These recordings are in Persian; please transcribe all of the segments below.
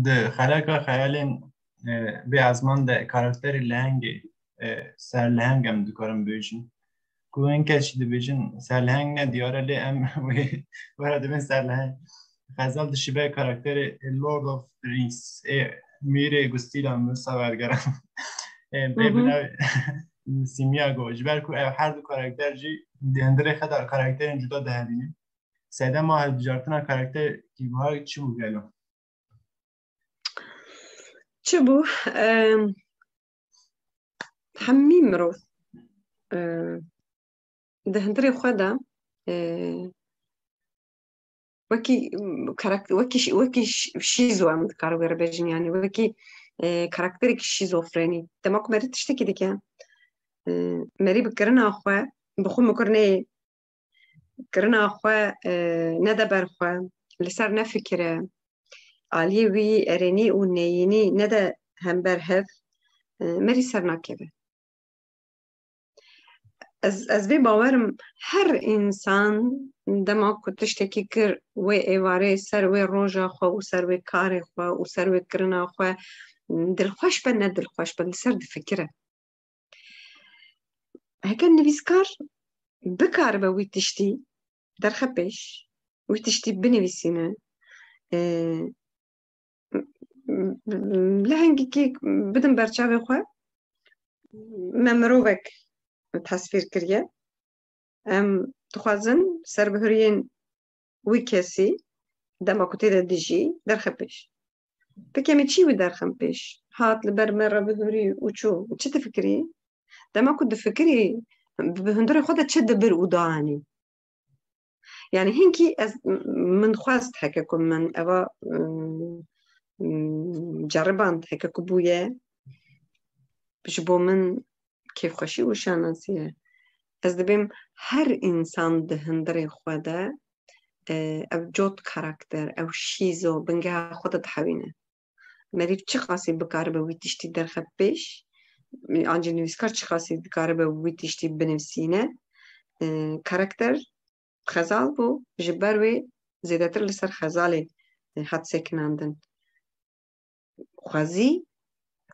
ده خلاك خیالین به ازمان ده کاراکتری لهنگ سر لهنگ هم دکارم بیشن کو این کشیده بیشن سر لهنگ نه دیاره لی ام ورده من سر لهنگ خزال دشیبه کاراکتر لورد آف رینگز میره گستیلا موسا برگرم ببینم سیمیا گوش برکو هر دو کاراکتر جی دندره خدا کاراکتر جدا دهدینه سیده ما هر بجارتنا کاراکتر کیبوها چی بود گلو؟ چه بو؟ همین مرو دهندري خدا وكي كاركتر وكي شيزو عم ذكروا غربجين يعني وكي كاركترك شيزوفريني تماك مريت تشتكي ديك مري بكرنا اخوا بخو مكرني كرنا اخوا ندبر اخوا لسر نفكره علي وي ارني ونيني ندا همبر هف مري سرنا كده از بی باورم هر انسان دما کو تشتکی کر و ایواره سر و روژا خو و سر و کار خو و سر و کرنا خو دلخوش به نه دلخوش به سر دفکره هکن نویسکار بکار به وی تشتی در خبش وی تشتی بنویسینه لهنگی که بدم برچاوی خو ممروبک تصویر کریه دخوازن سر بهرین وی کسی دما کتی دیجی در خبش بکمی چی وی در خبش هات لبر مره بهری و چه تفکری دما کد فکری بهندر خودت چه دبر و دانی يعني هنكي من خواست هكاكم من أوا جربان هكاكو بويا بجبو من كيف خوشي وشانسيه از دبیم هر انسان دهندری خوده او جوت کاراکتر او شیزو بنگه خودت حوینه مریف چی خاصی بکار به ویتیشتی در خبش آنجا نویسکار چی خاصی بکار به ویتیشتی بنفسینه کاراکتر خزال بو جبروی زیادتر لسر خزالی حد سکناندن خوازی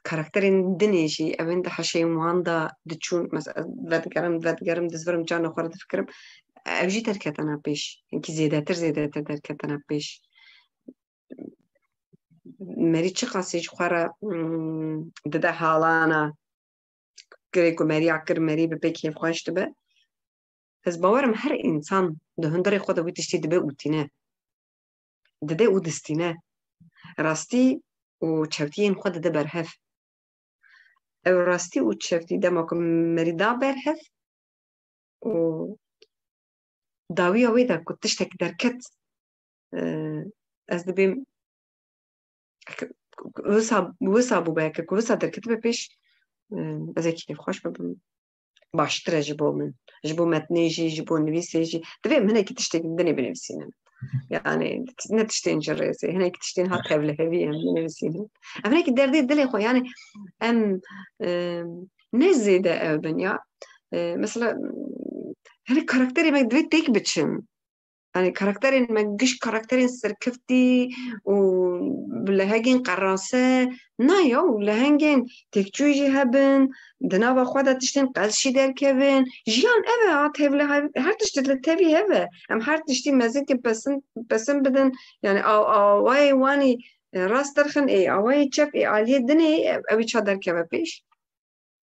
کاراکترین دنیجی اوین ده حشی مواندا دچون مثلا ودگرم دزورم جان خورد فکرم اوجی ترکتنا پیش اینکه زیادتر ترکتنا پیش مری چه خاصیش خوره دده حالانا گریکو مری عکر مری به پیکی خوشت به از باورم هر انسان ده هندری خود ویتشتی دبه اوتینه دده او دستینه راستی و چوتین خود ده برهف او راستی و چفتی دماکم مریدا برهف و داوی اوی دا کتشتک درکت از دبیم وسا بو باید که وسا درکت بپیش از اکی خوش ببیم باشتره جبو من جبو متنی جبو نویسی دبیم هنه که تشتک دنی بنویسینم يعني نتشتين جريسي هناك تشتين هات هبله هبيه من نفسينا هناك دردي دلي خو يعني نزيده ابن مثلا هناك كاركتري ما دوي تيك بتشم يعني كاركتري ما جيش كاركتري سركفتي ولهجين قراسه نايو لهنجين تكجوجي هبن دنابا خوادا تشتين قلشي در كبن جيان اوه عاد هبله هر تشتت لتبي هبه ام هر تشتي مزيك بسن بدن يعني او واي واني راس درخن اي او واي چپ اي عاليه دني اوي چا در كبه بيش